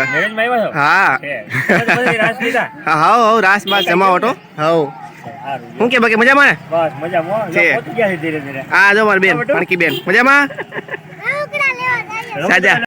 આવ્યા? મેરેજમાં આવ્યા છો? હા બધી રાસ લીધા? હા રાસ બાસ જમાવટો. સારું. શું કે બાકી મજામાં ને? બસ મજામાં. છે. પહોંચી ગયા છે ધીરે ધીરે. આ જો મારી બેન પાણકી બેન મજામાં. સાજા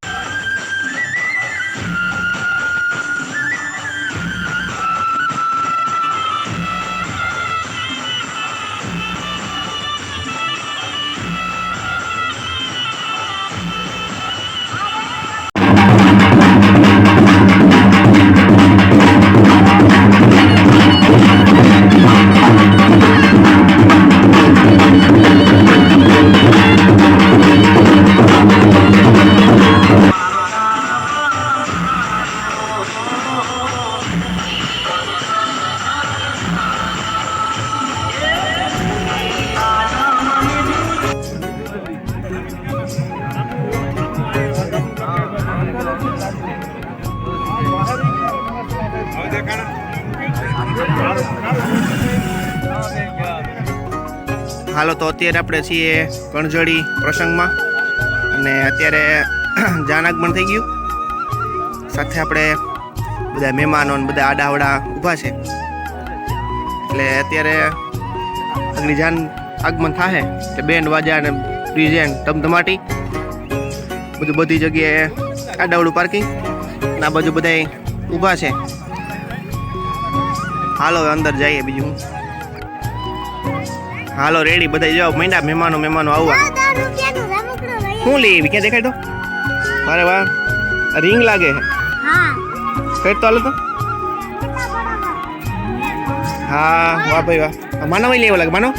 હાલો તો અત્યારે આપણે છીએ કણજડી પ્રસંગમાં અને અત્યારે જાન આગમન થઈ ગયું. સાથે આપણે બધા મહેમાનો ને બધા આડાવડા ઊભા છે એટલે અત્યારે આગળ જાન આગમન થાય એટલે બેન્ડ વાજા ને ડીજે ધમધમાટી બધું બધી જગ્યાએ આડાવડું પાર્કિંગ ના બાજુ બધા ઊભા છે. હાલો અંદર જઈએ બીજું. હાલો રેડી બધા જાઓ મહિના મહેમાનો આવવા. શું લેવી ક્યાં દેખાય તો? અરે વાહ રિંગ લાગે છે. કઈ તો હાલો તો. હા વાહ ભાઈ વાહ. માનો ભાઈ લેવા લાગે માનો.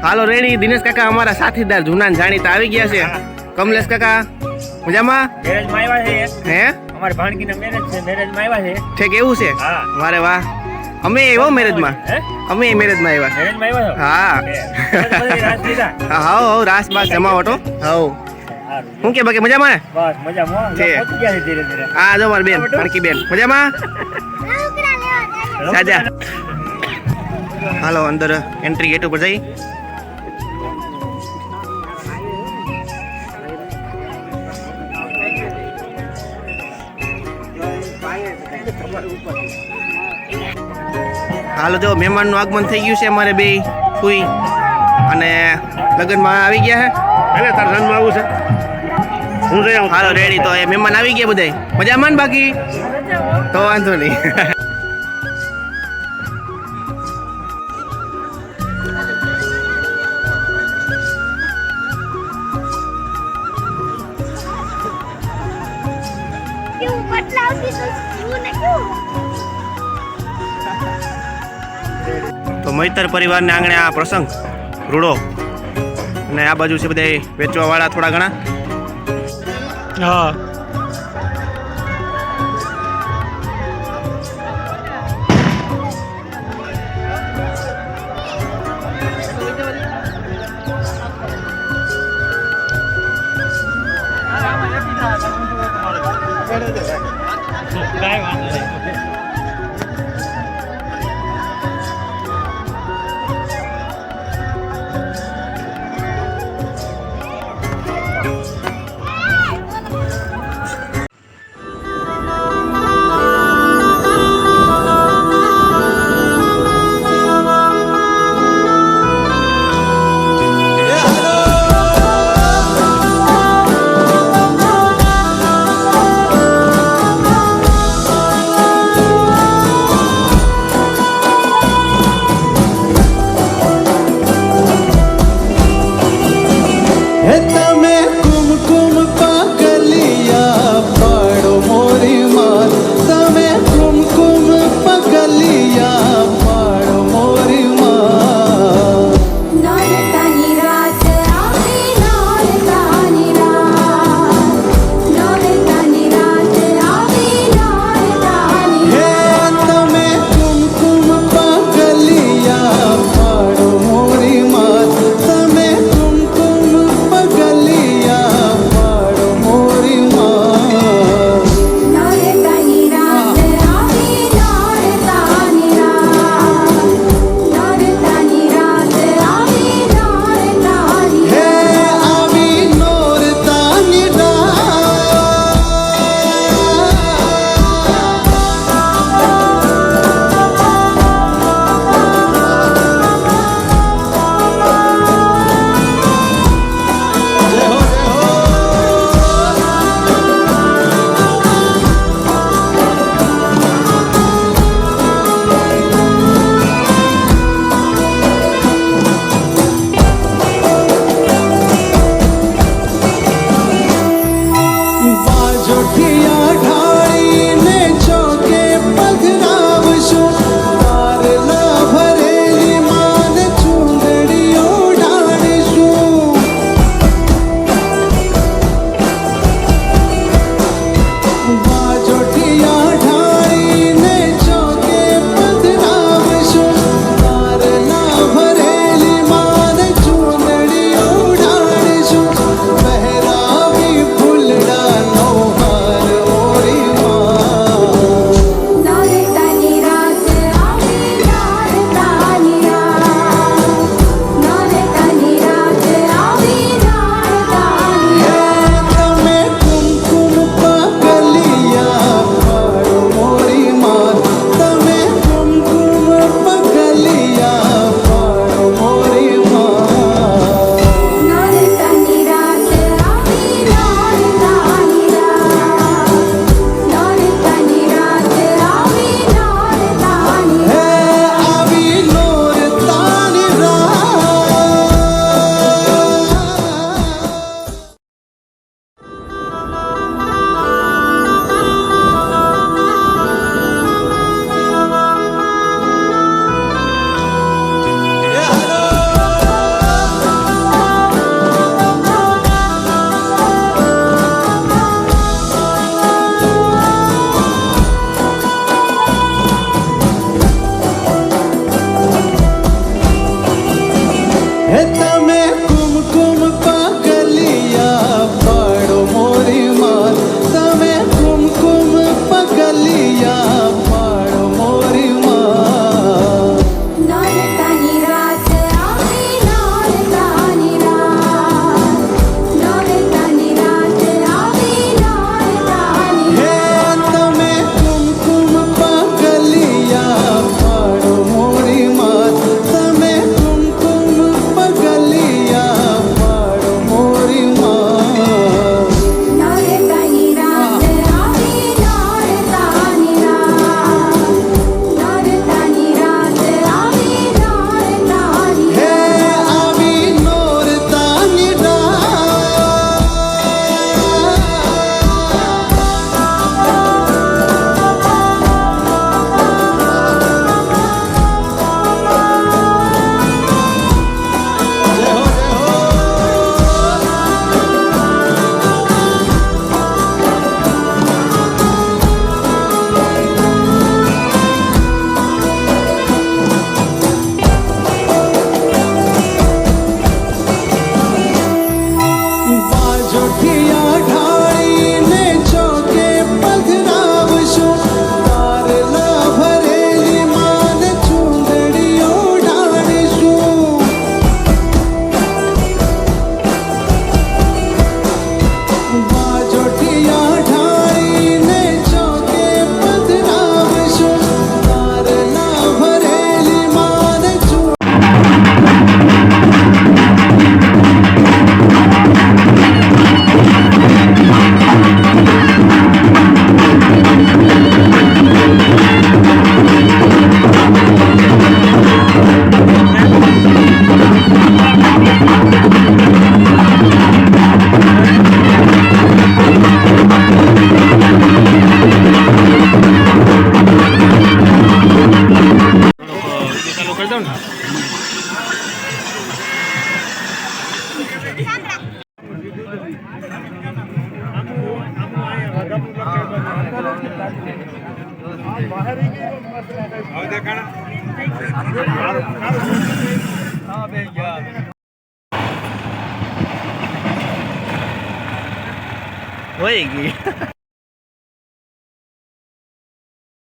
હાલો રેડી દિનેશ કાકા અમારા સાથીદાર જૂના જાણીતા આવી ગયા છે. કમલેશ કાકા મજામાં? મેરેજમાં આવ્યા છે. હે અમારી ભાણકીના મેરેજ છે. મેરેજમાં આવ્યા છે. ઠીક એવું છે. હા. વારે વાહ. અમે એવો મેરેજમાં મેરેજમાં આવ્યા. મેરેજમાં આવ્યા છો? હા બધી રાસ લીધા? હા રાસ બાસ જમાવટો. હા સારું. શું કે બાકી મજામાં ને? બસ મજામાં. છે. પહોંચી ગયા છે ધીરે ધીરે. આ જો મારી બેન પાણકી બેન મજામાં. સાજા હાલો અંદર એન્ટ્રી ગેટ ઉપર જઈ. હાલો જો મહેમાનનું આગમન થઈ ગયું છે. અમારે બે ફૂઈ અને લગ્નમાં આવી ગયા છે. તાર જન્મ આવું છે. હું જઈ આવું. હાલો રેડી તો એ મહેમાન આવી ગયા બધા મજામાં ને બાકી તો વાંધો નહીં. તો મૈતર પરિવારને આંગણે આ પ્રસંગ રૂડો અને આ બાજુ છે બધા વેચવા વાળા થોડા ઘણા. હા. તમે કુમકુમ પગલિયા જોઠિયા ઢાળીને ચોકે પધરાવશું તારલા ભરેલી માન ચૂંદડીઓ ઢાળીશું જોઠિયા ઢાળીને ચોકે પધરાવશું તારલા ભરેલી માન ચાલુ કરી દઉં ને હોય ગઈ